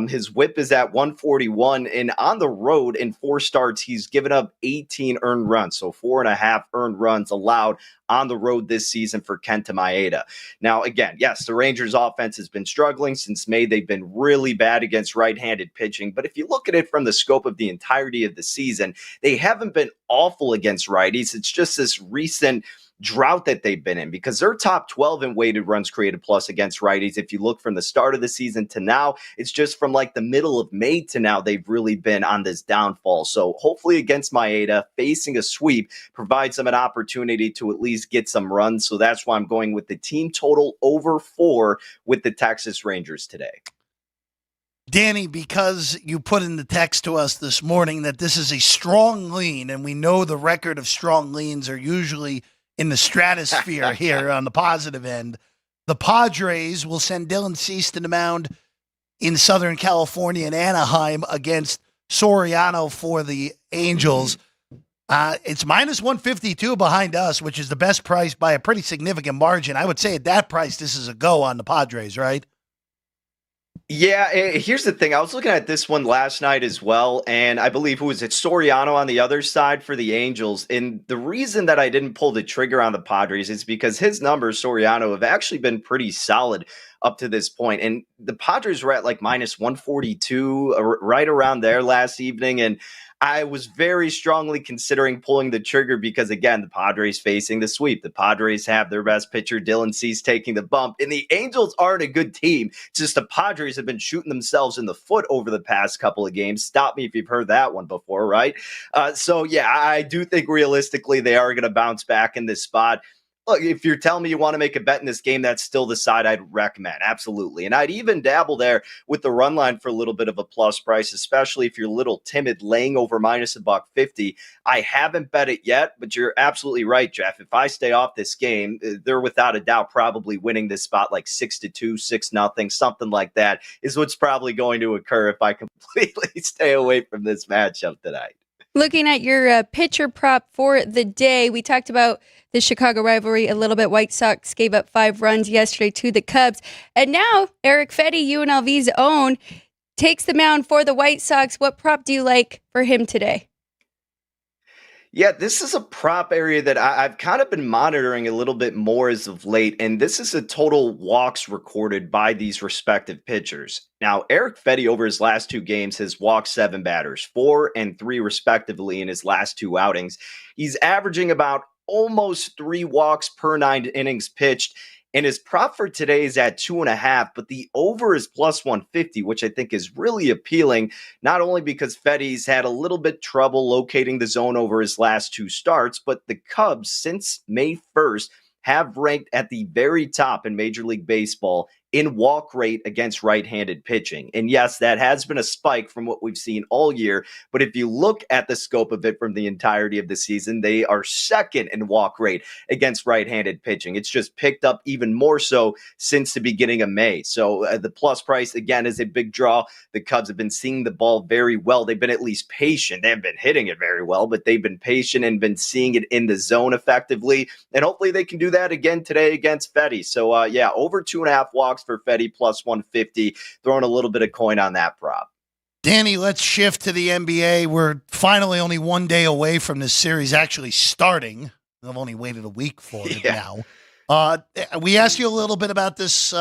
His whip is at 141, and on the road in 4 starts, he's given up 18 earned runs, so 4.5 earned runs allowed on the road this season for Kenta Maeda. Now, again, yes, the Rangers offense has been struggling since May. They've been really bad against right-handed pitching, but if you look at it from the scope of the entirety of the season, they haven't been awful against righties. It's just this recent drought that they've been in, because they're top 12 in weighted runs created plus against righties. If you look from the start of the season to now, it's just from like the middle of May to now, they've really been on this downfall. So hopefully against Maeda, facing a sweep provides them an opportunity to at least get some runs. So that's why I'm going with the team total over 4 with the Texas Rangers today. Danny, because you put in the text to us this morning that this is a strong lean, and we know the record of strong leans are usually in the stratosphere here on the positive end. The Padres will send Dylan Cease to the mound in Southern California in Anaheim against Soriano for the Angels. It's minus 152 behind us, which is the best price by a pretty significant margin. I would say at that price, this is a go on the Padres, right? Yeah, here's the thing. I was looking at this one last night as well, and I believe, who was it, Soriano on the other side for the Angels. And the reason that I didn't pull the trigger on the Padres is because his numbers, Soriano, have actually been pretty solid up to this point. And the Padres were at like minus 142, right around there last evening. And I was very strongly considering pulling the trigger because, again, the Padres facing the sweep. The Padres have their best pitcher, Dylan Cease, taking the bump. And the Angels aren't a good team. It's just the Padres have been shooting themselves in the foot over the past couple of games. Stop me if you've heard that one before, right? So, yeah, I do think realistically they are going to bounce back in this spot. Look, if you're telling me you want to make a bet in this game, that's still the side I'd recommend. Absolutely. And I'd even dabble there with the run line for a little bit of a plus price, especially if you're a little timid laying over minus $1.50. I haven't bet it yet, but you're absolutely right, Jeff. If I stay off this game, they're without a doubt probably winning this spot like 6-2, 6-0, something like that is what's probably going to occur if I completely stay away from this matchup tonight. Looking at your pitcher prop for the day, we talked about the Chicago rivalry a little bit. White Sox gave up 5 runs yesterday to the Cubs. And now Erick Fedde, UNLV's own, takes the mound for the White Sox. What prop do you like for him today? Yeah, this is a prop area that I've kind of been monitoring a little bit more as of late, and this is a total walks recorded by these respective pitchers. Now, Erick Fedde over his last 2 games has walked 7 batters, 4 and 3 respectively in his last 2 outings. He's averaging about almost 3 walks per 9 innings pitched. And his prop for today is at 2.5, but the over is plus 150, which I think is really appealing, not only because Fedde's had a little bit trouble locating the zone over his last 2 starts, but the Cubs since May 1st have ranked at the very top in Major League Baseball in walk rate against right-handed pitching. And yes, that has been a spike from what we've seen all year. But if you look at the scope of it from the entirety of the season, they are second in walk rate against right-handed pitching. It's just picked up even more so since the beginning of May. So the plus price, again, is a big draw. The Cubs have been seeing the ball very well. They've been at least patient. They haven't been hitting it very well, but they've been patient and been seeing it in the zone effectively. And hopefully they can do that again today against Fedde. So, yeah, over 2.5 walks for Fedde, plus 150, throwing a little bit of coin on that prop. Danny, let's shift to the NBA. We're finally only 1 day away from this series actually starting. I've only waited a week for it now. We asked you a little bit about this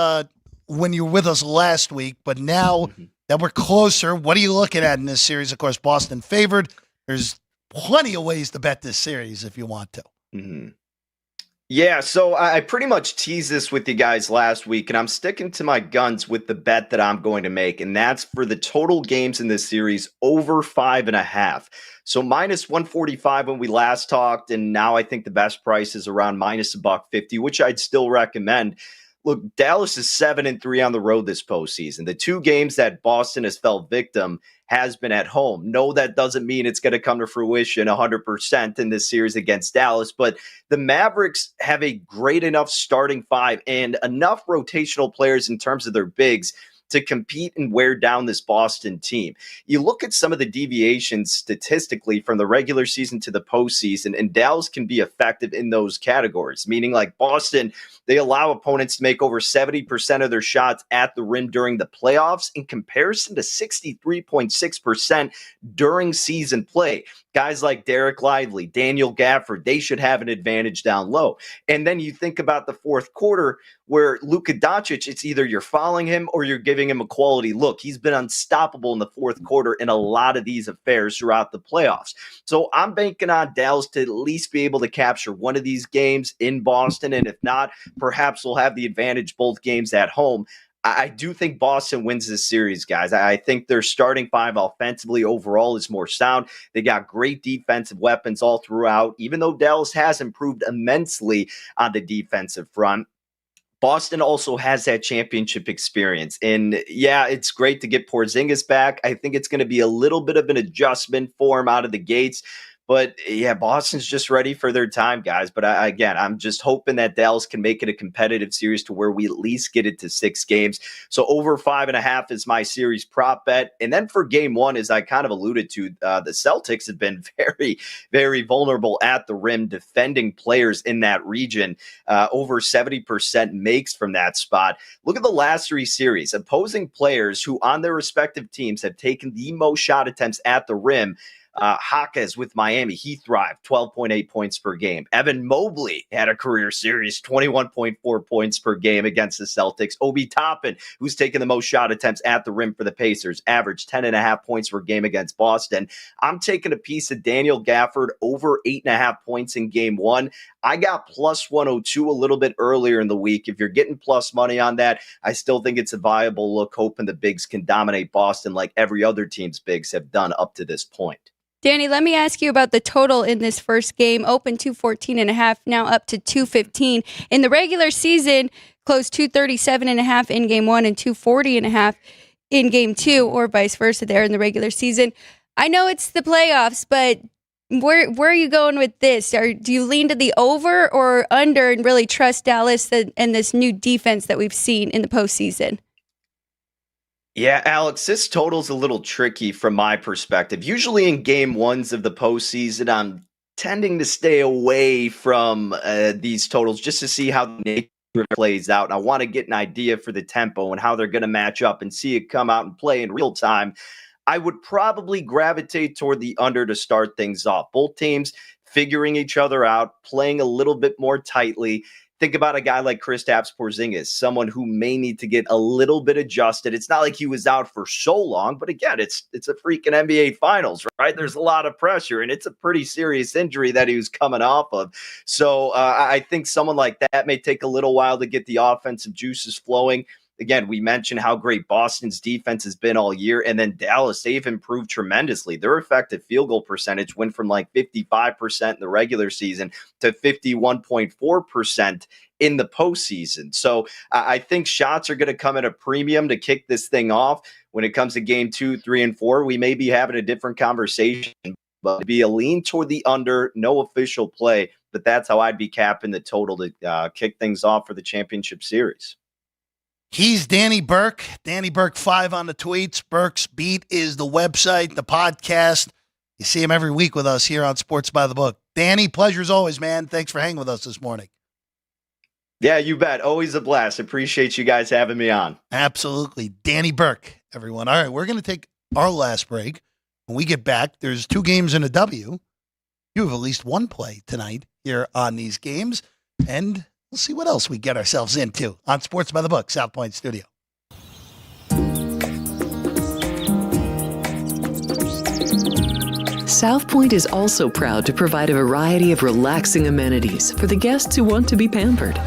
when you were with us last week, but now that we're closer, what are you looking at in this series? Of course, Boston favored. There's plenty of ways to bet this series if you want to. Mm-hmm. Yeah, so I pretty much teased this with you guys last week, and I'm sticking to my guns with the bet that I'm going to make, and that's for the total games in this series over 5.5. So minus 145 when we last talked, and now I think the best price is around minus $1.50, which I'd still recommend. Look, Dallas is 7-3 on the road this postseason. The 2 games that Boston has fell victim has been at home. No, that doesn't mean it's going to come to fruition 100% in this series against Dallas, but the Mavericks have a great enough starting 5 and enough rotational players in terms of their bigs to compete and wear down this Boston team. You look at some of the deviations statistically from the regular season to the postseason, and Dallas can be effective in those categories, meaning like Boston, they allow opponents to make over 70% of their shots at the rim during the playoffs in comparison to 63.6% during season play. Guys like Derek Lively, Daniel Gafford, they should have an advantage down low. And then you think about the fourth quarter where Luka Doncic, it's either you're fouling him or you're giving him a quality look. He's been unstoppable in the fourth quarter in a lot of these affairs throughout the playoffs. So I'm banking on Dallas to at least be able to capture one of these games in Boston. And if not, perhaps we'll have the advantage both games at home. I do think Boston wins this series, guys. I think their starting five offensively overall is more sound. They got great defensive weapons all throughout, even though Dallas has improved immensely on the defensive front. Boston also has that championship experience. And yeah, it's great to get Porzingis back. I think it's going to be a little bit of an adjustment for him out of the gates. But yeah, Boston's just ready for their time, guys. But again, I'm just hoping that Dallas can make it a competitive series to where we at least get it to 6 games. So over 5.5 is my series prop bet. And then for game one, as I kind of alluded to, the Celtics have been very, very vulnerable at the rim, defending players in that region. Over 70% makes from that spot. Look at the last 3 series. Opposing players who on their respective teams have taken the most shot attempts at the rim. Jaquez with Miami, he thrived, 12.8 points per game. Evan Mobley had a career series, 21.4 points per game against the Celtics. Obi Toppin, who's taken the most shot attempts at the rim for the Pacers, averaged 10.5 points per game against Boston. I'm taking a piece of Daniel Gafford over 8.5 points in game one. I got plus 102 a little bit earlier in the week. If you're getting plus money on that, I still think it's a viable look, hoping the Bigs can dominate Boston like every other team's Bigs have done up to this point. Danny, let me ask you about the total in this first game. Open 214.5, now up to 215. In the regular season, closed 237.5 in game one and 240.5 in game two, or vice versa there in the regular season. I know it's the playoffs, but where are you going with this? Do you lean to the over or under and really trust Dallas and this new defense that we've seen in the postseason? Yeah, Alex, this total's a little tricky from my perspective. Usually in game ones of the postseason, I'm tending to stay away from these totals just to see how the nature plays out. And I want to get an idea for the tempo and how they're going to match up and see it come out and play in real time. I would probably gravitate toward the under to start things off. Both teams figuring each other out, playing a little bit more tightly. Think about a guy like Kristaps Porzingis, someone who may need to get a little bit adjusted. It's not like he was out for so long, but again, it's a freaking NBA Finals, right? There's a lot of pressure, and it's a pretty serious injury that he was coming off of. So I think someone like that may take a little while to get the offensive juices flowing. Again, we mentioned how great Boston's defense has been all year, and then Dallas, they've improved tremendously. Their effective field goal percentage went from like 55% in the regular season to 51.4% in the postseason. So I think shots are going to come at a premium to kick this thing off. When it comes to game 2, 3, and 4, we may be having a different conversation, but it'd be a lean toward the under, no official play, but that's how I'd be capping the total to kick things off for the championship series. He's Danny Burke. Danny Burke 5 on the tweets. Burke's Beat is the website, the podcast. You see him every week with us here on Sports by the Book. Danny, pleasure as always, man. Thanks for hanging with us this morning. Yeah, you bet. Always a blast. Appreciate you guys having me on. Absolutely. Danny Burke, everyone. All right, we're going to take our last break. When we get back, there's 2 games and a W. You have at least one play tonight here on these games. And we'll see what else we get ourselves into on Sports by the Book, South Point Studio. South Point is also proud to provide a variety of relaxing amenities for the guests who want to be pampered.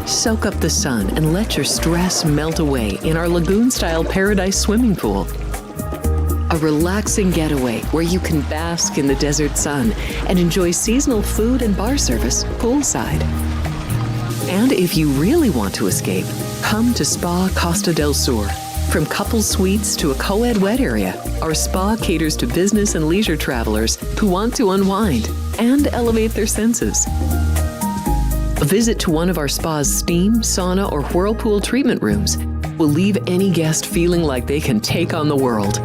Soak up the sun and let your stress melt away in our lagoon-style Paradise swimming pool. A relaxing getaway where you can bask in the desert sun and enjoy seasonal food and bar service poolside. And if you really want to escape, come to Spa Costa del Sur. From couple suites to a co-ed wet area, our spa caters to business and leisure travelers who want to unwind and elevate their senses. A visit to one of our spa's steam, sauna, or whirlpool treatment rooms will leave any guest feeling like they can take on the world.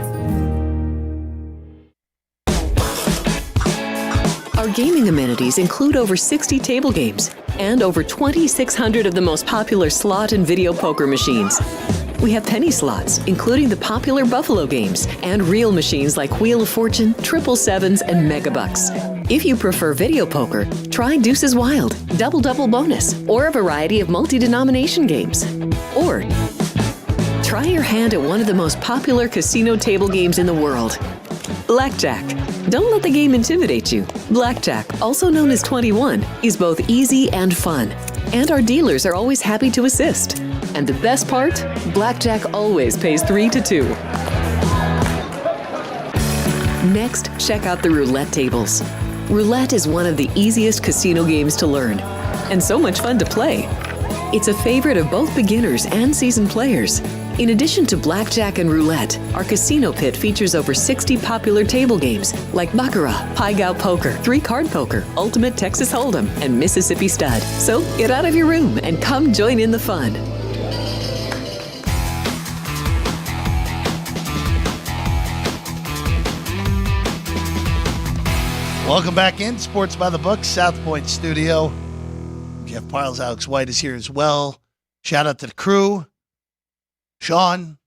Our gaming amenities include over 60 table games and over 2,600 of the most popular slot and video poker machines. We have penny slots, including the popular Buffalo games, and real machines like Wheel of Fortune, Triple Sevens, and Megabucks. If you prefer video poker, try Deuces Wild, Double Double Bonus, or a variety of multi-denomination games. Or try your hand at one of the most popular casino table games in the world, Blackjack. Don't let the game intimidate you. Blackjack, also known as 21, is both easy and fun. And our dealers are always happy to assist. And the best part? Blackjack always pays 3 to 2. Next, check out the roulette tables. Roulette is one of the easiest casino games to learn, and so much fun to play. It's a favorite of both beginners and seasoned players. In addition to blackjack and roulette, our casino pit features over 60 popular table games like Baccarat, Pai Gow Poker, 3-Card Poker, Ultimate Texas Hold'em, and Mississippi Stud. So get out of your room and come join in the fun. Welcome back in Sports by the Book, South Point Studio. Jeff Parles, Alex White is here as well. Shout out to the crew. Sean,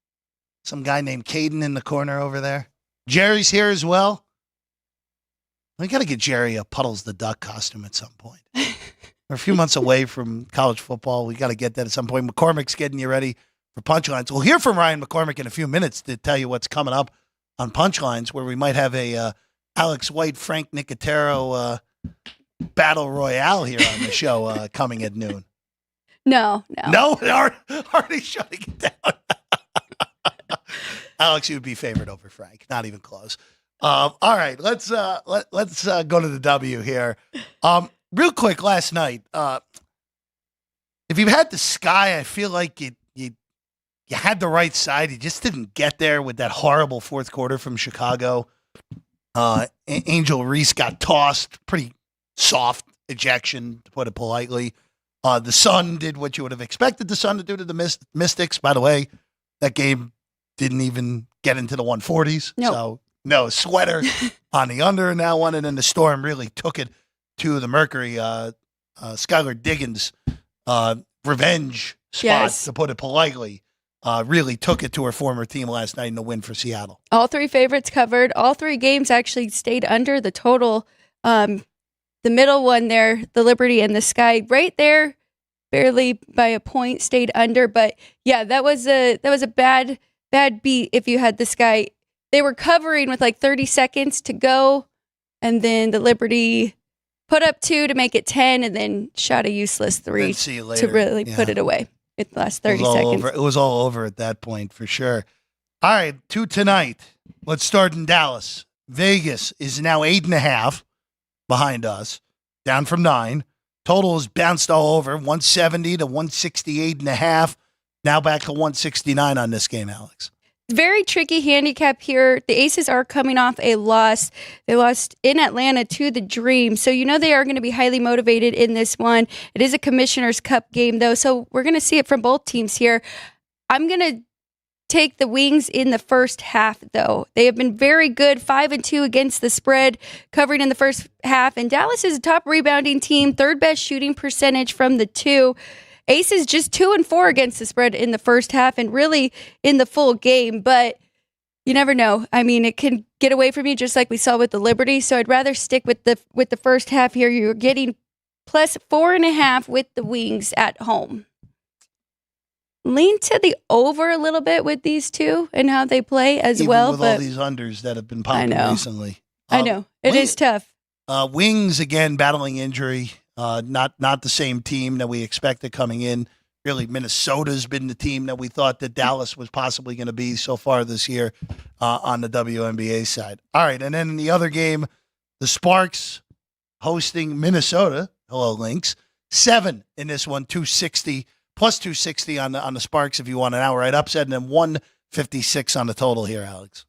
some guy named Caden in the corner over there. Jerry's here as well. We got to get Jerry a Puddles the Duck costume at some point. We're a few months away from college football. We got to get that at some point. McCormick's getting you ready for Punchlines. We'll hear from Ryan McCormick in a few minutes to tell you what's coming up on Punchlines, where we might have a Alex White, Frank Nicotero battle royale here on the show coming at noon. No. Already shutting it down. Alex, you would be favored over Frank. Not even close. All right, let's go to the W here. Real quick, last night, if you had the Sky, I feel like you had the right side. You just didn't get there with that horrible fourth quarter from Chicago. Angel Reese got tossed, pretty soft ejection, to put it politely. The Sun did what you would have expected the Sun to do to the Mystics. By the way, that game didn't even get into the 140s. Nope. So, no, sweater on the under in that one. And then the Storm really took it to the Mercury. Skylar Diggins, revenge spot, Yes. to put it politely, really took it to her former team last night in the win for Seattle. All three favorites covered. All three games actually stayed under the total. The middle one there, the Liberty and the Sky, right there, barely by a point, stayed under. But yeah, that was a bad beat. If you had the Sky, they were covering with like 30 seconds to go, and then the Liberty put up 2 to make it 10, and then shot a useless 3 Then see you later. to really put it away in the last 30 seconds. It was all over at that point for sure. All right, to tonight. Let's start in Dallas. Vegas is now 8.5 behind us, down from 9. Total has bounced all over, 170 to 168.5. Now back to 169 on this game, Alex. Very tricky handicap here. The Aces are coming off a loss. They lost in Atlanta to the Dream. So you know they are going to be highly motivated in this one. It is a Commissioner's Cup game, though, so we're going to see it from both teams here. I'm going to take the Wings in the first half, though. They have been very good, 5-2 against the spread, covering in the first half. And Dallas is a top rebounding team, third best shooting percentage from the 2. Aces just 2-4 against the spread in the first half and really in the full game. But you never know. I mean, it can get away from you just like we saw with the Liberty. So I'd rather stick with the first half here. You're getting plus 4.5 with the Wings at home. Lean to the over a little bit with these two and how they play as Even well. with but all these unders that have been popping recently. I know. It is tough. Wings, again, battling injury. Not the same team that we expected coming in. Really, Minnesota's been the team that we thought that Dallas was possibly going to be so far this year on the WNBA side. All right, and then in the other game, the Sparks hosting Minnesota. Hello, Lynx. 7 in this one, 260, plus 260 on the Sparks if you want an outright upset, and then 156 on the total here, Alex.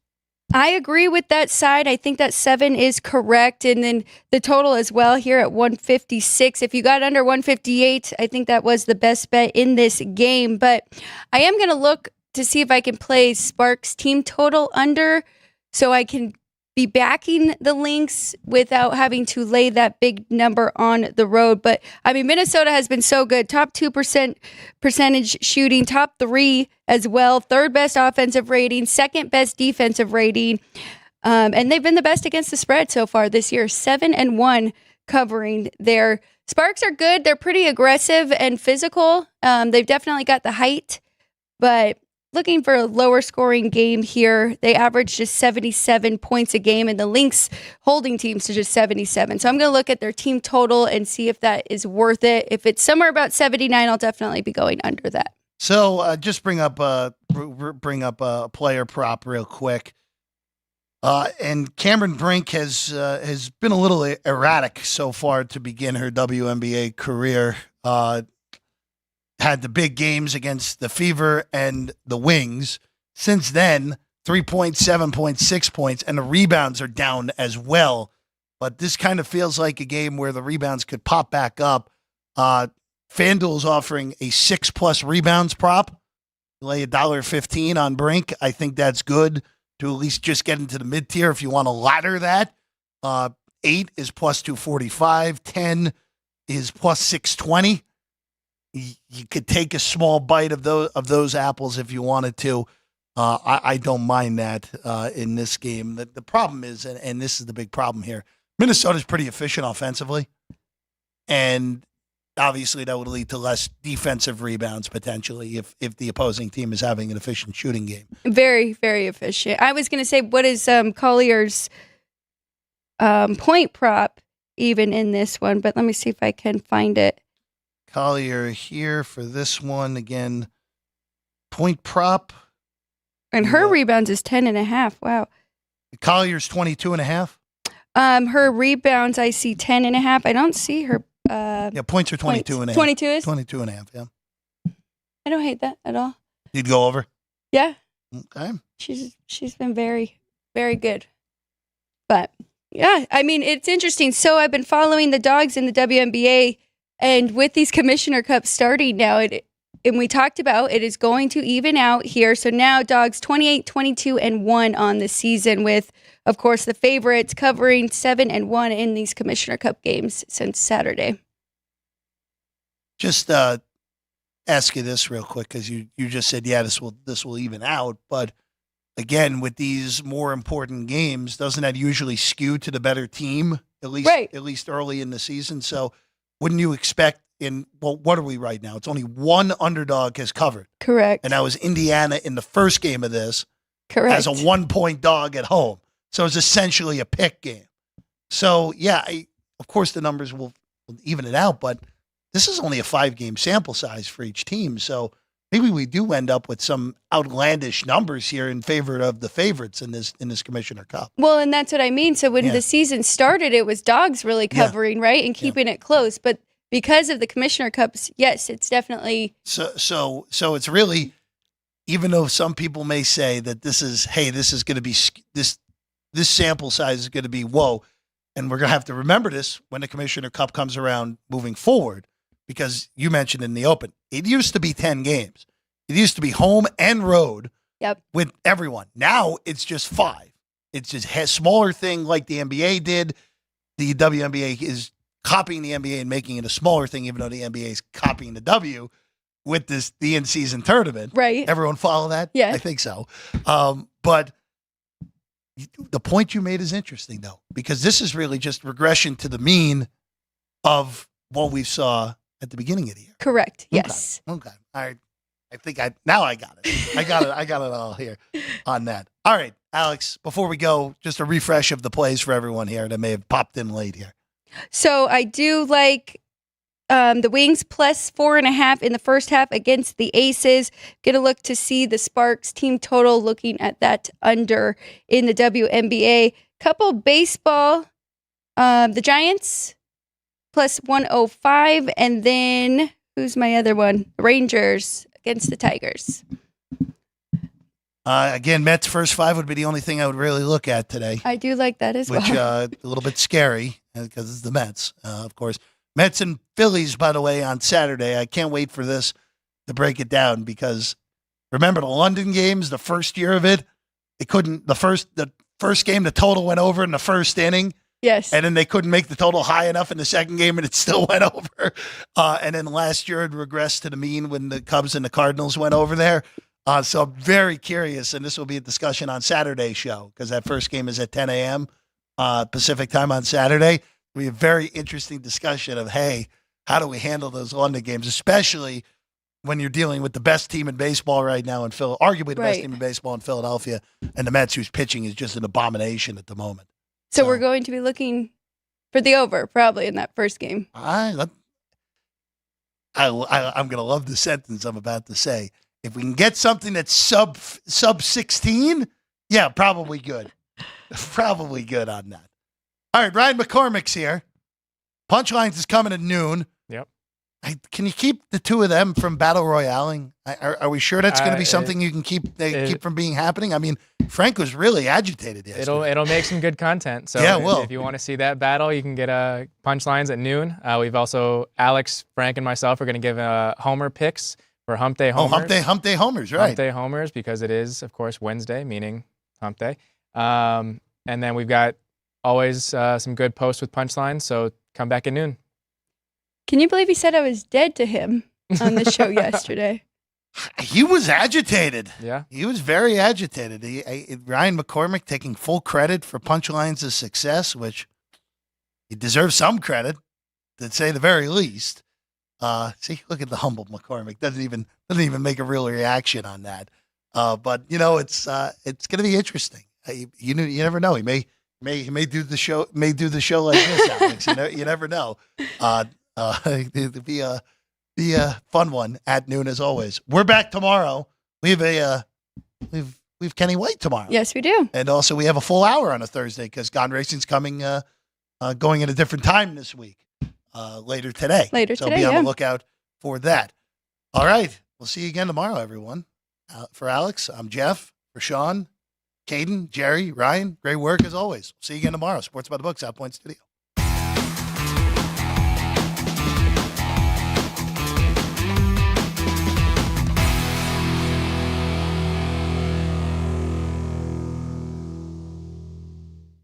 I agree with that side. I think that 7 is correct. And then the total as well here at 156. If you got under 158, I think that was the best bet in this game. But I am going to look to see if I can play Sparks team total under so I can be backing the Lynx without having to lay that big number on the road. But I mean, Minnesota has been so good. Top 2% percentage shooting, top 3 as well. 3rd best offensive rating, 2nd best defensive rating. And they've been the best against the spread so far this year. 7-1 covering their Sparks are good. They're pretty aggressive and physical. They've definitely got the height, but looking for a lower scoring game here. They average just 77 points a game, and the Lynx holding teams to just 77. So I'm going to look at their team total and see if that is worth it. If it's somewhere about 79, I'll definitely be going under that. So just bring up a player prop real quick. And Cameron Brink has been a little erratic so far to begin her WNBA career. Had the big games against the Fever and the Wings. Since then, 3 points, 7.6 points, and the rebounds are down as well. But this kind of feels like a game where the rebounds could pop back up. FanDuel's offering a 6+ rebounds prop. Lay $1.15 on Brink. I think that's good to at least just get into the mid-tier if you want to ladder that. 8 is plus 245. 10 is plus 620. You could take a small bite of those apples if you wanted to. I don't mind that in this game. The problem is, and this is the big problem here, Minnesota's pretty efficient offensively, and obviously that would lead to less defensive rebounds potentially if the opposing team is having an efficient shooting game. Very, very efficient. I was going to say, what is Collier's point prop even in this one? But let me see if I can find it. Collier here for this one again. Point prop, and her rebounds is 10.5. Wow. Collier's 22.5. Her rebounds I see 10.5. I don't see her. Points are 22.5. 22 is 22.5. Yeah. I don't hate that at all. You'd go over. Yeah. Okay. She's been very, very good. But yeah, I mean, it's interesting. So I've been following the Dogs in the WNBA. And with these Commissioner Cups starting now, and we talked about it is going to even out here. So now Dogs 28, 22, and 1 on the season with, of course, the favorites covering 7-1 in these Commissioner Cup games since Saturday. Just ask you this real quick because you just said, yeah, this will even out. But again, with these more important games, doesn't that usually skew to the better team, at least early in the season? So wouldn't you expect what are we right now? It's only one underdog has covered. Correct. And that was Indiana in the first game of this. Correct. As a 1-point dog at home. So it's essentially a pick game. So, yeah, of course the numbers will even it out, but this is only a 5-game sample size for each team. So maybe we do end up with some outlandish numbers here in favor of the favorites in this Commissioner Cup. Well, and that's what I mean. So when the season started, it was Dogs really covering, right, and keeping it close. But because of the Commissioner Cups, yes, it's definitely so it's really, even though some people may say that this is going to be this sample size is going to be whoa, and we're going to have to remember this when the Commissioner Cup comes around moving forward. Because you mentioned in the open, it used to be 10 games. It used to be home and road with everyone. Now it's just 5. It's just a smaller thing like the NBA did. The WNBA is copying the NBA and making it a smaller thing, even though the NBA is copying the W with the in-season tournament. Right. Everyone follow that? Yeah. I think so. But the point you made is interesting, though, because this is really just regression to the mean of what we saw at the beginning of the year. Correct. Yes. Okay. All right. I think I got it. I got it all here on that. All right, Alex, before we go, just a refresh of the plays for everyone here that may have popped in late here. So I do like the Wings plus 4.5 in the first half against the Aces. Gonna look to see the Sparks team total, looking at that under in the WNBA. Couple baseball, the Giants plus 105, and then who's my other one? Rangers against the Tigers. Again, Mets first 5 would be the only thing I would really look at today, I do like that as which well. a little bit scary because it's the Mets, of course. Mets and Phillies, by the way, on Saturday. I can't wait for this to break it down because remember the London games, the first year of it, they couldn't. The first game, the total went over in the first inning. Yes. And then they couldn't make the total high enough in the second game, and it still went over. And then last year it regressed to the mean when the Cubs and the Cardinals went over there. So I'm very curious, and this will be a discussion on Saturday's show because that first game is at 10 a.m. Pacific time on Saturday. It'll be a very interesting discussion of, hey, how do we handle those London games, especially when you're dealing with the best team in baseball right now in arguably the best team in baseball in Philadelphia, and the Mets, whose pitching is just an abomination at the moment. So we're going to be looking for the over probably in that first game. I'm going to love the sentence I'm about to say. If we can get something that's sub 16, yeah, probably good. Probably good on that. All right, Ryan McCormick's here. Punchlines is coming at noon. Yep. Can you keep the two of them from battle royaling? Are we sure that's going to be something you can keep from being happening? I mean, Frank was really agitated yesterday. It'll make some good content. So yeah, well, if you want to see that battle, you can get Punchlines at noon. We've also Alex, Frank, and myself are going to give Homer picks for Hump Day Homers. Hump Day Homers, right? Hump Day Homers because it is, of course, Wednesday, meaning Hump Day. And then we've got always some good posts with Punchlines. So come back at noon. Can you believe he said I was dead to him on the show yesterday? He was agitated. Yeah. He was very agitated. Ryan McCormick taking full credit for Punchlines' success, which he deserves some credit, to say the very least. See, look at the humble McCormick. Doesn't even make a real reaction on that. But it's going to be interesting. You never know. He may do the show like this, Alex. You never know. It'll be a fun one at noon as always. We're back tomorrow. We have we've Kenny White tomorrow. Yes, we do. And also we have a full hour on a Thursday because Gone Racing's coming going at a different time this week. Later today. So be on the lookout for that. All right. We'll see you again tomorrow, everyone. For Alex, I'm Jeff. For Sean, Caden, Jerry, Ryan, great work as always. See you again tomorrow. Sports by the Book, South Point Studio.